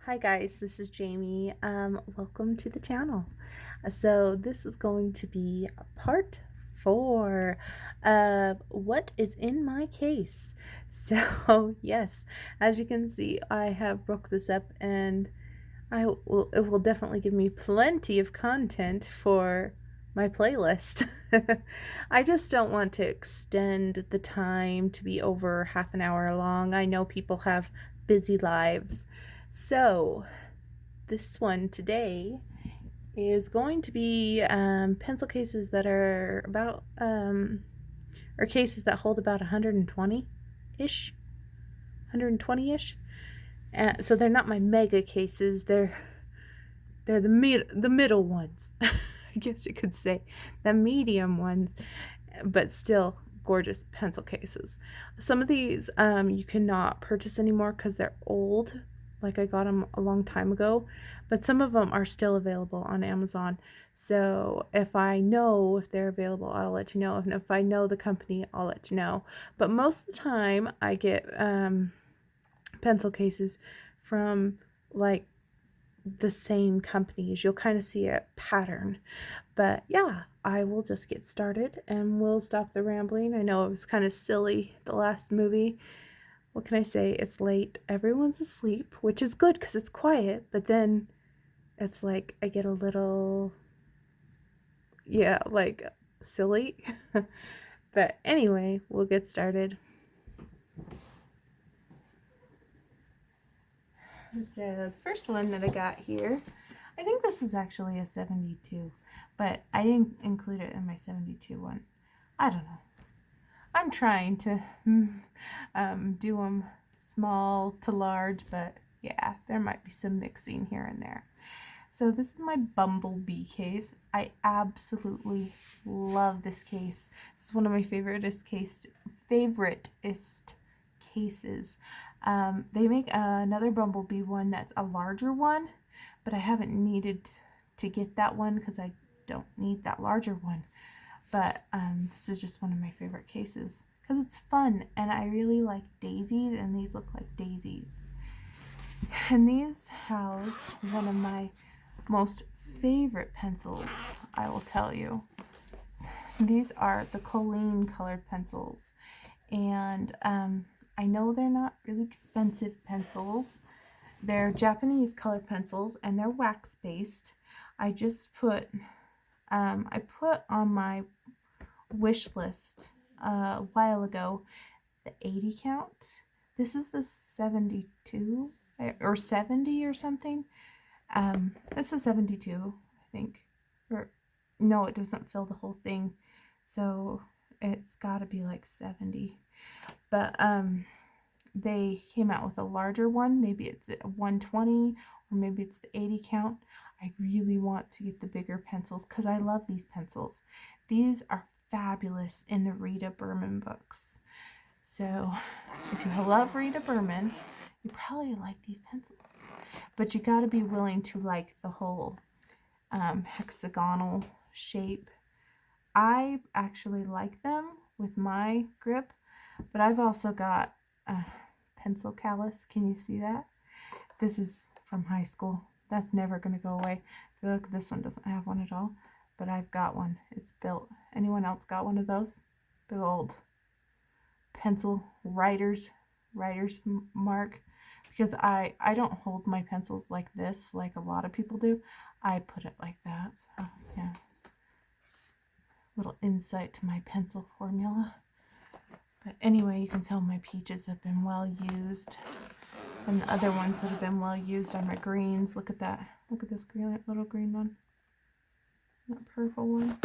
Hi guys, this is Jamie. Welcome to the channel. So this is going to be part 4 of what is in my case. So yes, as you can see, I have broke this up and it will definitely give me plenty of content for my playlist. I just don't want to extend the time to be over half an hour long. I know people have busy lives. So, this one today is going to be pencil cases that are or cases that hold about 120-ish. 120-ish. So they're not my mega cases. They're the middle ones. I guess you could say the medium ones, but still gorgeous pencil cases. Some of these you cannot purchase anymore because they're old. Like I got them a long time ago, but some of them are still available on Amazon. So if I know if they're available, I'll let you know. And if I know the company, I'll let you know. But most of the time, I get pencil cases from like the same companies. You'll kind of see a pattern. But yeah, I will just get started and we'll stop the rambling. I know it was kind of silly, the last movie. What can I say? It's late. Everyone's asleep, which is good because it's quiet. But then it's like I get a little, like silly. But anyway, we'll get started. So the first one that I got here, I think this is actually a 72, but I didn't include it in my 72 one. I don't know. I'm trying to do them small to large, but yeah, there might be some mixing here and there. So this is my Bumble Bee case. I absolutely love this case. It's one of my favoriteest cases. They make another Bumblebee one that's a larger one, but I haven't needed to get that one because I don't need that larger one. But this is just one of my favorite cases because it's fun and I really like daisies, and these look like daisies. And these house one of my most favorite pencils, I will tell you. These are the Colleen colored pencils, and I know they're not really expensive pencils. They're Japanese colored pencils and they're wax based. I just put I put on my wish list a while ago the 80 count. This is the 72 or 70 or something. This is 72, I think. Or no, it doesn't fill the whole thing. So it's got to be like 70. But they came out with a larger one. Maybe it's a 120 or maybe it's the 80 count. I really want to get the bigger pencils because I love these pencils. These are fabulous in the Rita Berman books. So if you love Rita Berman, you probably like these pencils. But you got to be willing to like the whole hexagonal shape. I actually like them with my grip, but I've also got a pencil callus. Can you see that? This is from high school. That's never going to go away. Look, this one doesn't have one at all, but I've got one. It's built. Anyone else got one of those? Big old pencil writer's mark. Because I don't hold my pencils like this, like a lot of people do. I put it like that. So, yeah. Little insight to my pencil formula. But anyway, you can tell my peaches have been well used. And the other ones that have been well used are my greens. Look at that. Look at this little green one. That purple one.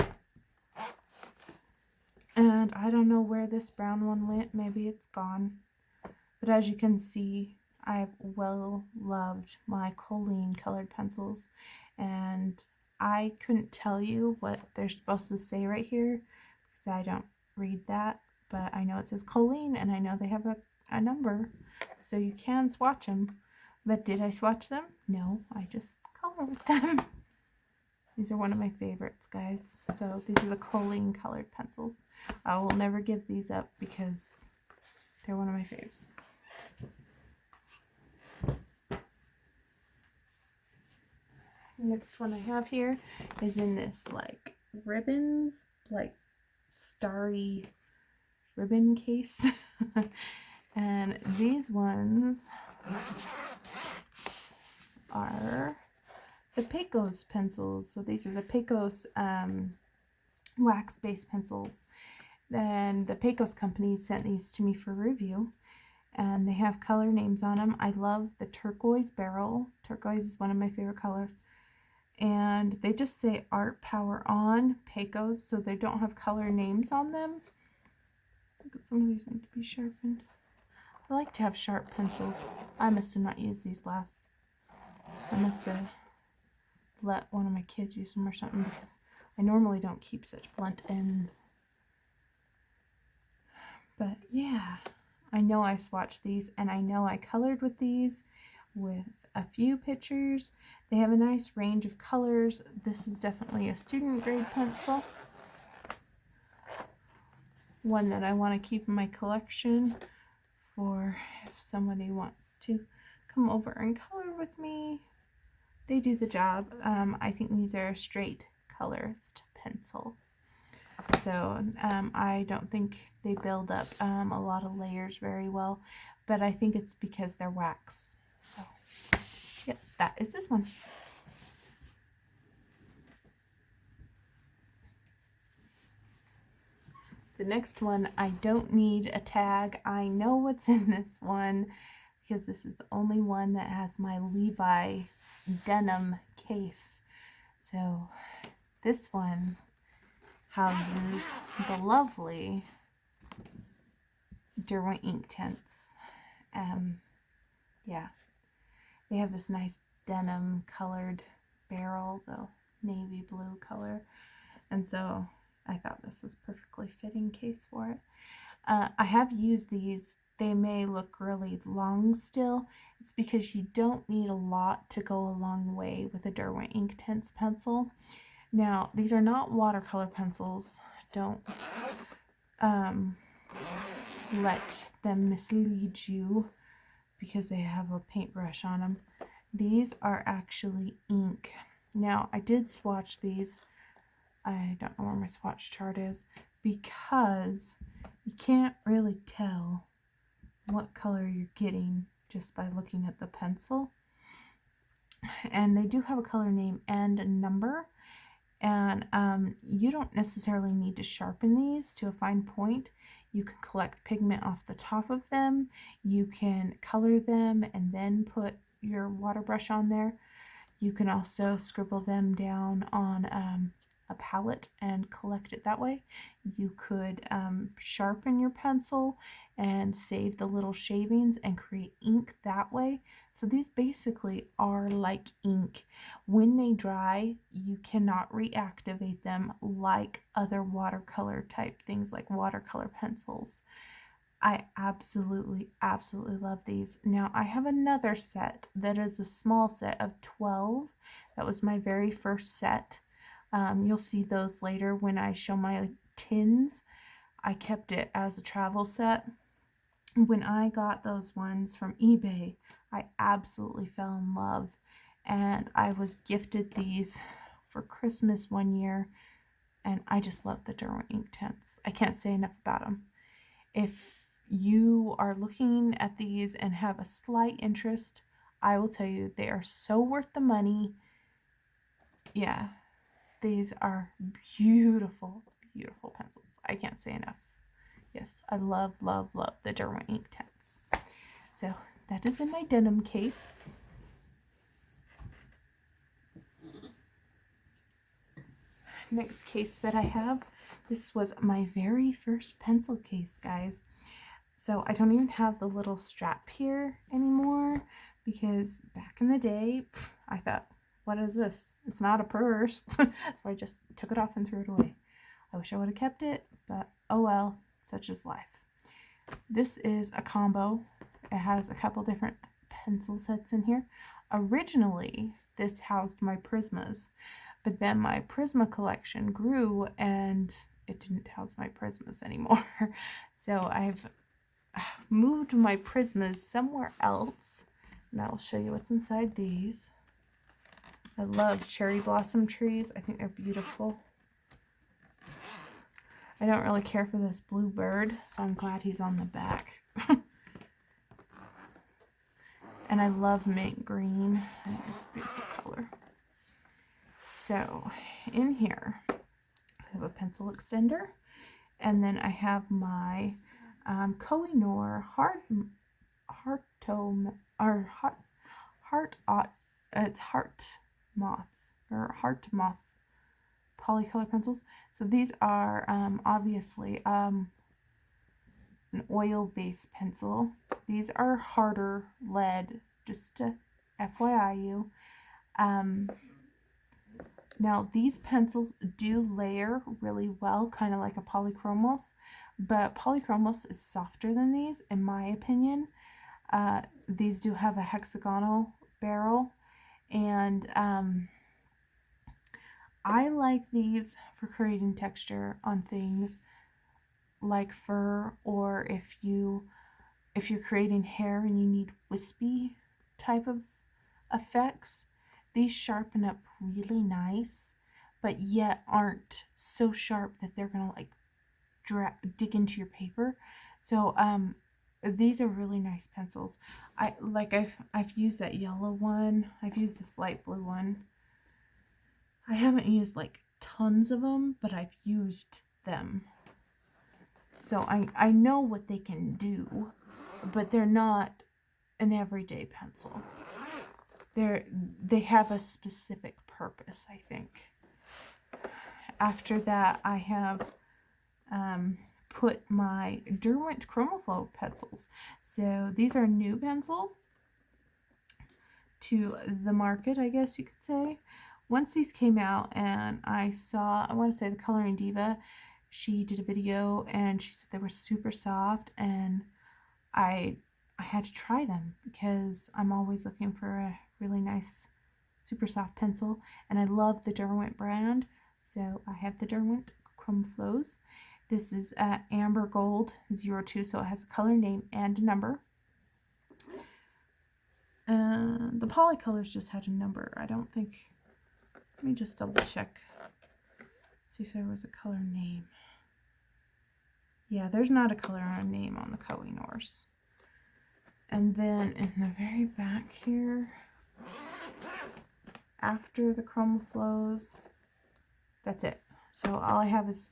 And I don't know where this brown one went. Maybe it's gone. But as you can see, I've well loved my Colleen colored pencils. And I couldn't tell you what they're supposed to say right here because I don't read that. But I know it says Colleen, and I know they have a number, so you can swatch them. But did I swatch them? No, I just color with them. These are one of my favorites, guys. So these are the Colleen colored pencils. I will never give these up because they're one of my faves. next one I have here is in this like ribbons, like starry ribbon case. And these ones are the Pecos pencils. So these are the Pecos wax-based pencils. And the Pecos company sent these to me for review. And they have color names on them. I love the turquoise barrel. Turquoise is one of my favorite colors. And they just say Art Power On Pecos, so they don't have color names on them. Look at some of these need to be sharpened. I like to have sharp pencils. I must have not used these last. I must have let one of my kids use them or something, because I normally don't keep such blunt ends. But yeah, I know I swatched these, and I know I colored with these with a few pictures. They have a nice range of colors. This is definitely a student grade pencil. One that I want to keep in my collection for if somebody wants to come over and color with me. They do the job. I think these are a straight colorist pencil. So I don't think they build up a lot of layers very well, but I think it's because they're wax. So yep, that is this one. The next one, I don't need a tag. I know what's in this one because this is the only one that has my Levi denim case. So this one houses the lovely Derwent Inktense. Yeah, they have this nice denim colored barrel, the navy blue color, and so I thought this was perfectly fitting case for it. I have used these. They may look really long still. It's because you don't need a lot to go a long way with a Derwent Inktense pencil. Now, these are not watercolor pencils. Don't let them mislead you because they have a paintbrush on them. These are actually ink. Now, I did swatch these. I don't know where my swatch chart is because you can't really tell what color you're getting just by looking at the pencil. And they do have a color name and a number. And you don't necessarily need to sharpen these to a fine point. You can collect pigment off the top of them. You can color them and then put your water brush on there. You can also scribble them down on a palette and collect it that way. You could sharpen your pencil and save the little shavings and create ink that way. So these basically are like ink. When they dry, you cannot reactivate them like other watercolor type things like watercolor pencils. I absolutely love these. Now I have another set that is a small set of 12. That was my very first set. You'll see those later when I show my tins. I kept it as a travel set. When I got those ones from eBay, I absolutely fell in love, and I was gifted these for Christmas one year, and I just love the Derwent Inktense. I can't say enough about them. If you are looking at these and have a slight interest, I will tell you they are so worth the money. Yeah, these are beautiful, beautiful pencils. I can't say enough. Yes, I love the Derwent Inktense. So that is in my denim case. Next case that I have, this was my very first pencil case, guys. So I don't even have the little strap here anymore because back in the day, I thought, what is this? It's not a purse. So I just took it off and threw it away. I wish I would have kept it, but oh well, such is life. This is a combo. It has a couple different pencil sets in here. Originally, this housed my Prismas, but then my Prisma collection grew and it didn't house my Prismas anymore. So I've moved my Prismas somewhere else, and I'll show you what's inside these. I love cherry blossom trees. I think they're beautiful. I don't really care for this blue bird, so I'm glad he's on the back. And I love mint green. I think it's a beautiful color. So in here, I have a pencil extender. And then I have my Noir Heart Moth Polycolor pencils. So these are obviously an oil-based pencil. These are harder lead, just to FYI you. Now these pencils do layer really well, kind of like a Polychromos, but Polychromos is softer than these, in my opinion. These do have a hexagonal barrel, and I like these for creating texture on things like fur, or if you're creating hair and you need wispy type of effects. These sharpen up really nice, but yet aren't so sharp that they're gonna like dig into your paper. So these are really nice pencils. I've used that yellow one. I've used this light blue one. I haven't used like tons of them, but I've used them. So I know what they can do, but they're not an everyday pencil. They have a specific purpose, I think. After that, I have put my Derwent Chromosome pencils. So these are new pencils to the market, I guess you could say. Once these came out, and I want to say the Coloring Diva, she did a video and she said they were super soft, and I had to try them because I'm always looking for a really nice super soft pencil, and I love the Derwent brand. So I have the Derwent Chromosome. This is Amber Gold 02, so it has a color name and a number. And the Polycolors just had a number. I don't think. Let me just double check. See if there was a color name. Yeah, there's not a color name on the Kohinoors. And then in the very back here, after the Chromoflows, that's it. So all I have is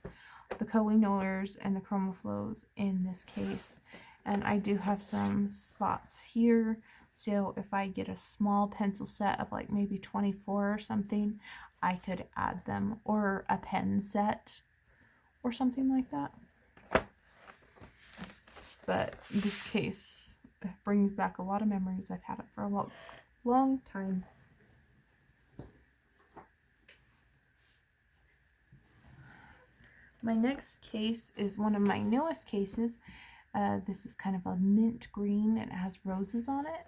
the Kohinoors and the Chromoflows in this case. And I do have some spots here. So if I get a small pencil set of like maybe 24 or something, I could add them, or a pen set or something like that. But this case brings back a lot of memories. I've had it for a long time. My next case is one of my newest cases. This is kind of a mint green and it has roses on it.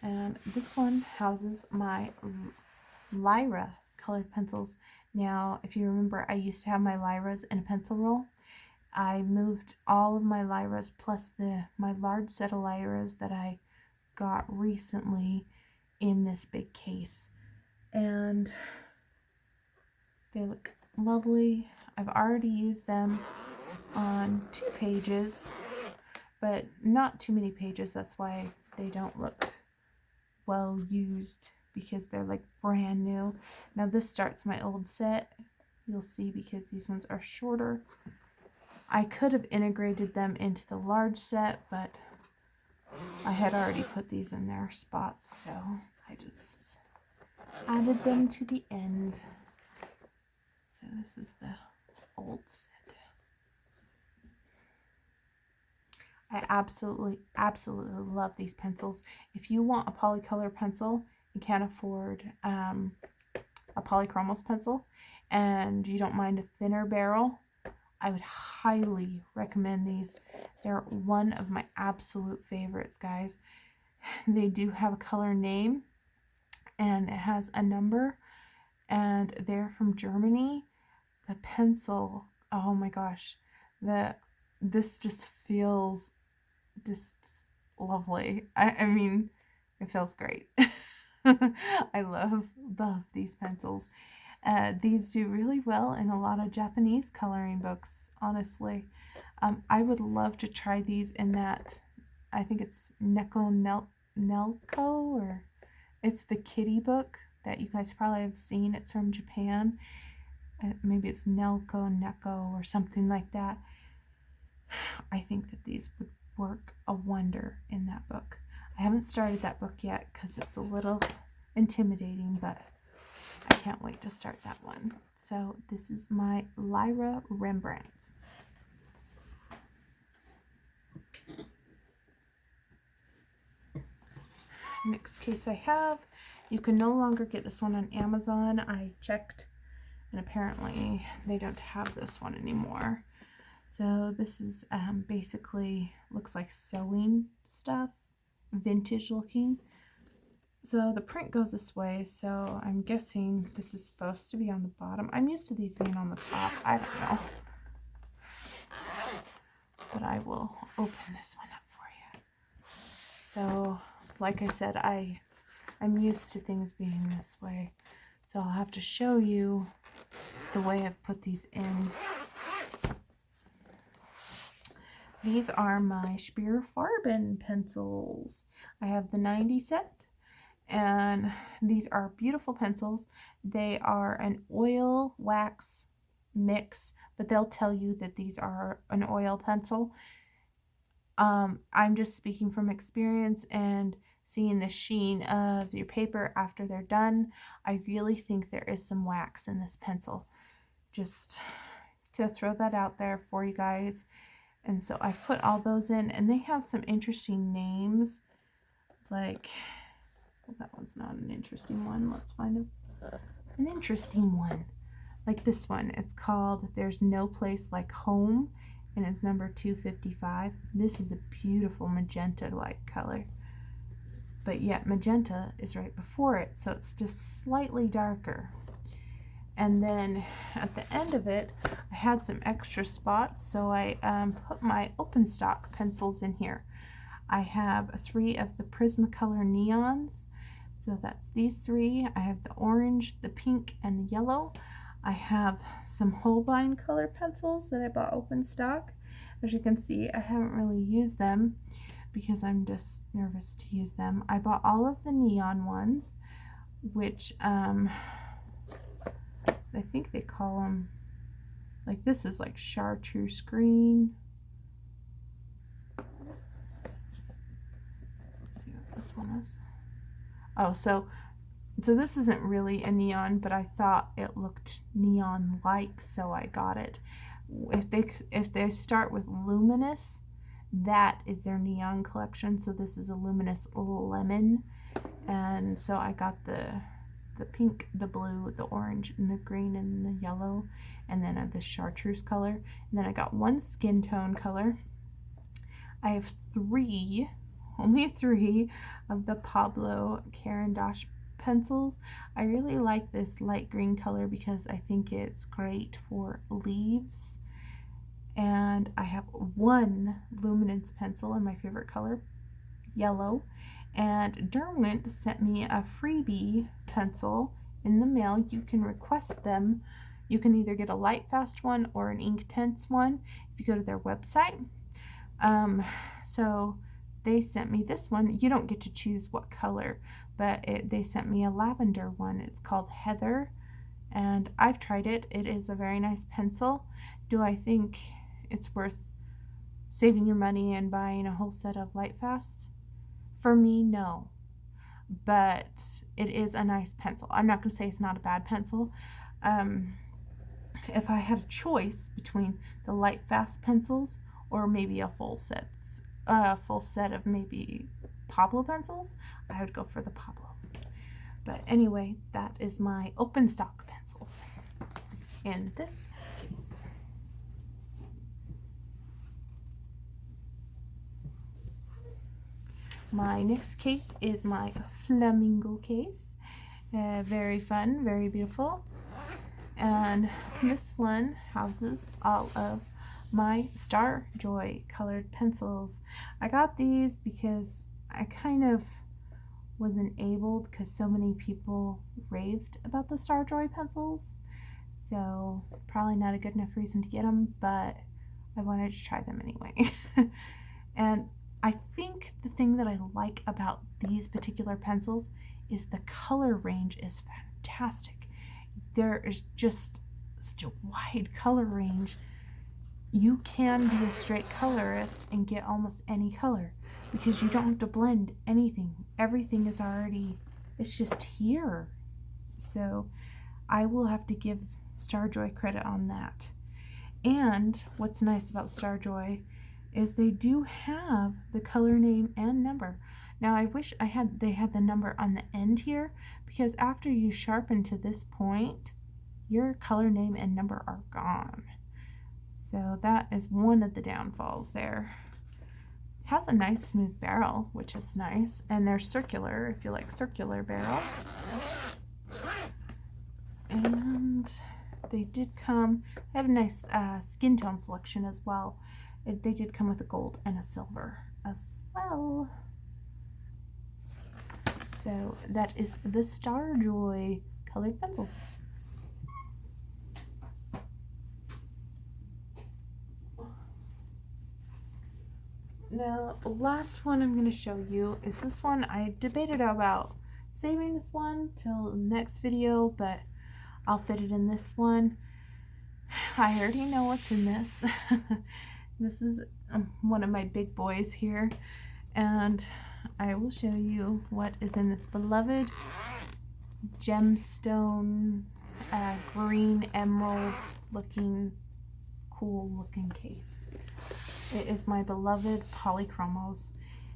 And this one houses my Lyra colored pencils. Now, if you remember, I used to have my Lyras in a pencil roll. I moved all of my Lyras plus my large set of Lyras that I got recently in this big case. And they look lovely. I've already used them on 2 pages, but not too many pages. That's why they don't look well used, because they're like brand new. Now this starts my old set. You'll see, because these ones are shorter. I could have integrated them into the large set, but I had already put these in their spots, so I just added them to the end. So this is the old set. I absolutely love these pencils. If you want a polycolor pencil and can't afford a Polychromos pencil, and you don't mind a thinner barrel, I would highly recommend these. They're one of my absolute favorites, guys. They do have a color name, and it has a number, and they're from Germany. The pencil, oh my gosh, this just feels just lovely. I mean, it feels great. I love these pencils. These do really well in a lot of Japanese coloring books, honestly. I would love to try these in that, I think it's Nelko, or it's the kitty book that you guys probably have seen. It's from Japan. Maybe it's Neko, or something like that. I think that these would work a wonder in that book. I haven't started that book yet because it's a little intimidating, but I can't wait to start that one. So this is my Lyra Rembrandt. Next case I have, you can no longer get this one on Amazon. I checked and apparently they don't have this one anymore. So this is basically looks like sewing stuff, vintage looking. So the print goes this way, so I'm guessing this is supposed to be on the bottom. I'm used to these being on the top. I don't know. But I will open this one up for you. So, like I said, I'm used to things being this way. So I'll have to show you the way I've put these in. These are my Farben pencils. I have the 90 set, and these are beautiful pencils. They are an oil wax mix, but they'll tell you that these are an oil pencil. I'm just speaking from experience and seeing the sheen of your paper after they're done. I really think there is some wax in this pencil. Just to throw that out there for you guys. And so I put all those in, and they have some interesting names. Like, well, that one's not an interesting one. Let's find an interesting one. Like this one. It's called There's No Place Like Home, and it's number 255. This is a beautiful magenta-like color. But yet magenta is right before it, so it's just slightly darker. And then at the end of it, I had some extra spots, so I put my open stock pencils in here. I have 3 of the Prismacolor Neons, so that's these 3. I have the orange, the pink, and the yellow. I have some Holbein color pencils that I bought open stock. As you can see, I haven't really used them because I'm just nervous to use them. I bought all of the neon ones, which I think they call them, like this is like chartreuse green. Let's see what this one is. Oh, so this isn't really a neon, but I thought it looked neon-like, so I got it. If they start with luminous, that is their neon collection. So this is a luminous lemon, and so I got the pink, the blue, the orange, and the green, and the yellow, and then the chartreuse color. And then I got 1 skin tone color. I have only three of the Pablo Caran d'Ache pencils. I really like this light green color because I think it's great for leaves. And I have 1 luminance pencil in my favorite color, yellow. And Derwent sent me a freebie pencil in the mail. You can request them. You can either get a light fast one or an Inktense one if you go to their website. So they sent me this one. You don't get to choose what color, but they sent me a lavender one. It's called Heather, and I've tried it. It is a very nice pencil. Do I think it's worth saving your money and buying a whole set of light fasts? For me, no. But it is a nice pencil. I'm not going to say it's not a bad pencil. If I had a choice between the light fast pencils or maybe a full set of maybe Pablo pencils, I would go for the Pablo. But anyway, that is my open stock pencils in this case. My next case is my Flamingo case. Very fun, very beautiful. And this one houses all of my Star Joy colored pencils. I got these because I kind of was enabled because so many people raved about the Starjoy pencils. So probably not a good enough reason to get them, but I wanted to try them anyway. And I think the thing that I like about these particular pencils is the color range is fantastic. There is just such a wide color range. You can be a straight colorist and get almost any color because you don't have to blend anything. Everything is already, it's just here. So I will have to give Starjoy credit on that. And what's nice about Starjoy is they do have the color name and number. Now I wish they had the number on the end here, because after you sharpen to this point, your color name and number are gone. So that is one of the downfalls there. It has a nice smooth barrel, which is nice, and they're circular if you like circular barrels. And they did come, they have a nice skin tone selection as well. They did come with a gold and a silver as well. So that is the Starjoy colored pencils. Now, the last one I'm going to show you is this one. I debated about saving this one till next video, but I'll fit it in this one. I already know what's in this. This is one of my big boys here, and I will show you what is in this beloved gemstone green emerald looking cool looking case. It is my beloved Polychromos.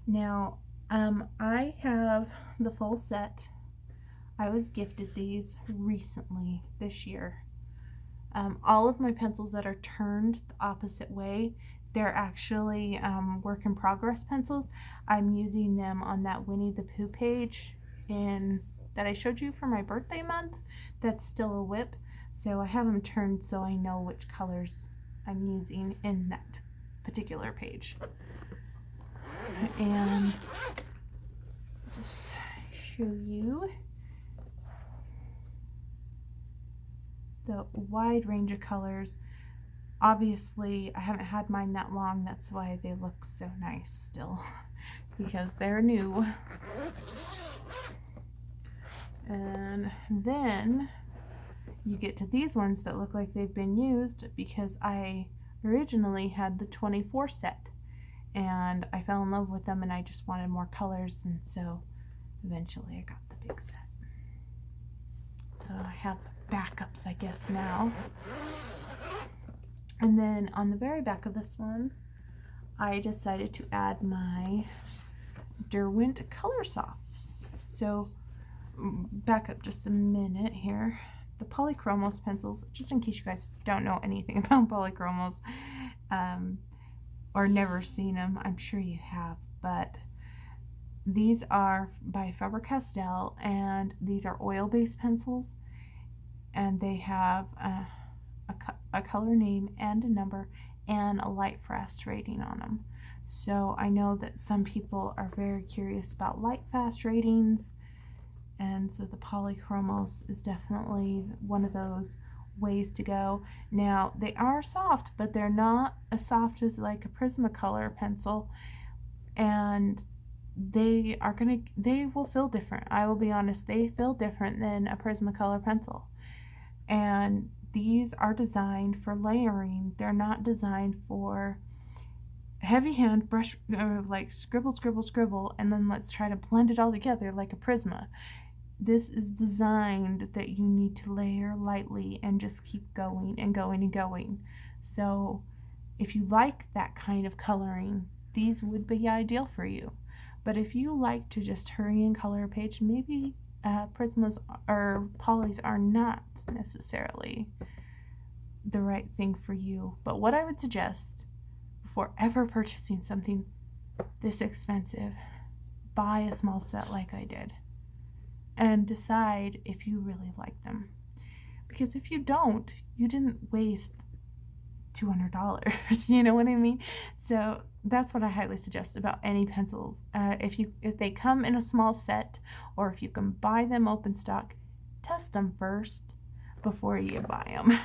Now I have the full set. I was gifted these recently this year. All of my pencils that are turned the opposite way, they're actually work in progress pencils. I'm using them on that Winnie the Pooh page that I showed you for my birthday month. That's still a whip. So I have them turned so I know which colors I'm using in that particular page. And just show you the wide range of colors. Obviously I haven't had mine that long, that's why they look so nice still, because they're new. And then you get to these ones that look like they've been used, because I originally had the 24 set and I fell in love with them and I just wanted more colors, and so eventually I got the big set. So I have backups, I guess, now. And then on the very back of this one, I decided to add my Derwent Color Softs. So back up just a minute here. The Polychromos pencils, just in case you guys don't know anything about Polychromos or never seen them, I'm sure you have, but these are by Faber-Castell, and these are oil-based pencils, and they have a color name and a number and a light fast rating on them. So I know that some people are very curious about light fast ratings, and so the Polychromos is definitely one of those ways to go. Now they are soft, but they're not as soft as like a Prismacolor pencil, and they will feel different. I will be honest, they feel different than a Prismacolor pencil. And these are designed for layering. They're not designed for heavy hand brush, like scribble, scribble, scribble, and then let's try to blend it all together like a Prisma. This is designed that you need to layer lightly and just keep going and going and going. So if you like that kind of coloring, these would be ideal for you. But if you like to just hurry and color a page, maybe Prismas or Polys are not necessarily the right thing for you. But what I would suggest, before ever purchasing something this expensive, buy a small set like I did and decide if you really like them. Because if you don't, you didn't waste $200. You know what I mean? So that's what I highly suggest about any pencils. If they come in a small set, or if you can buy them open stock, test them first before you buy them.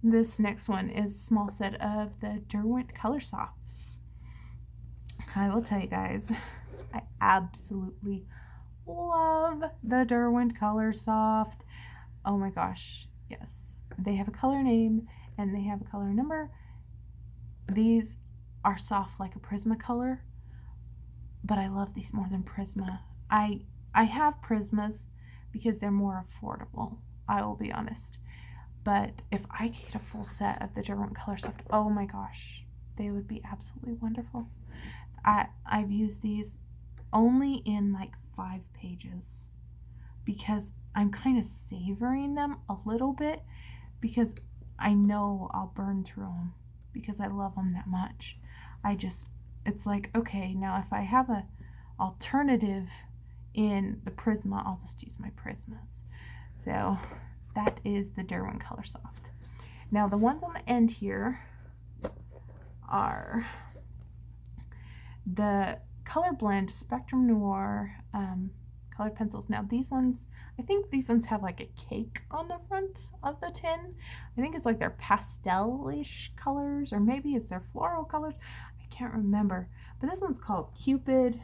This next one is a small set of the Derwent Color Softs. I will tell you guys, I absolutely love the Derwent Color Soft. Oh my gosh, yes. They have a color name and they have a color number. These are soft like a Prismacolor, but I love these more than Prisma. I have Prismas because they're more affordable, I will be honest. But if I could get a full set of the Derwent Color Soft, oh my gosh, they would be absolutely wonderful. I've used these only in like 5 pages because I'm kind of savoring them a little bit because I know I'll burn through them because I love them that much. It's like, okay, now if I have a alternative in the Prisma, I'll just use my Prismas. So that is the Derwent Color Soft. Now the ones on the end here are the Color Blend Spectrum Noir colored pencils. Now these ones, I think these ones have like a cake on the front of the tin. I think it's like their pastel-ish colors, or maybe it's their floral colors. I can't remember. But this one's called Cupid.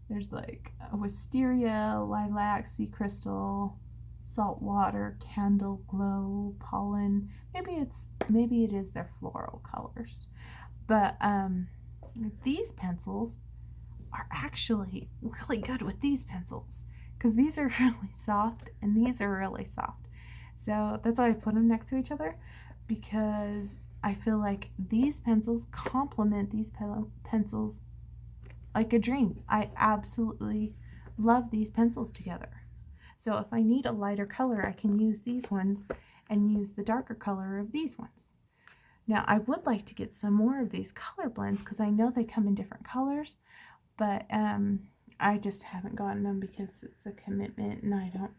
There's like wisteria, lilac, sea crystal, salt water, candle glow, pollen. Maybe it is their floral colors. But these pencils are actually really good with these pencils because these are really soft and these are really soft. So that's why I put them next to each other, because I feel like these pencils complement these pencils like a dream. I absolutely love these pencils together. So if I need a lighter color, I can use these ones and use the darker color of these ones. Now I would like to get some more of these color blends because I know they come in different colors, but I just haven't gotten them because it's a commitment and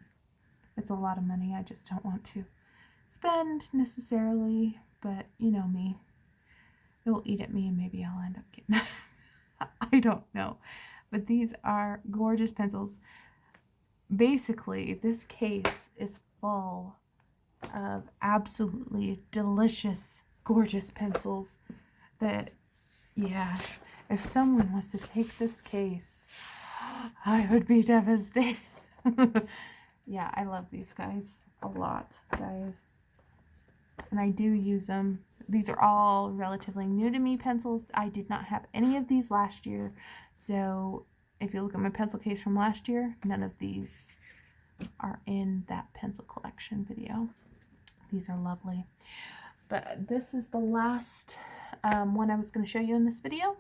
it's a lot of money I just don't want to spend necessarily. But you know me, it will eat at me and maybe I'll end up getting I don't know. But these are gorgeous pencils. Basically, this case is full of absolutely delicious, gorgeous pencils that, yeah, if someone was to take this case, I would be devastated. Yeah, I love these guys a lot, guys. And I do use them. These are all relatively new to me pencils. I did not have any of these last year. So if you look at my pencil case from last year, none of these are in that pencil collection video. These are lovely. But this is the last one I was going to show you in this video.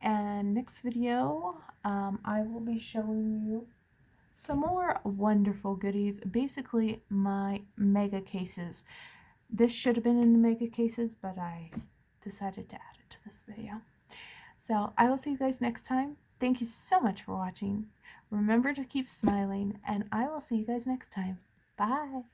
And next video, I will be showing you some more wonderful goodies. Basically, my mega cases. This should have been in the mega cases, but I decided to add it to this video. So I will see you guys next time. Thank you so much for watching. Remember to keep smiling, and I will see you guys next time. Bye.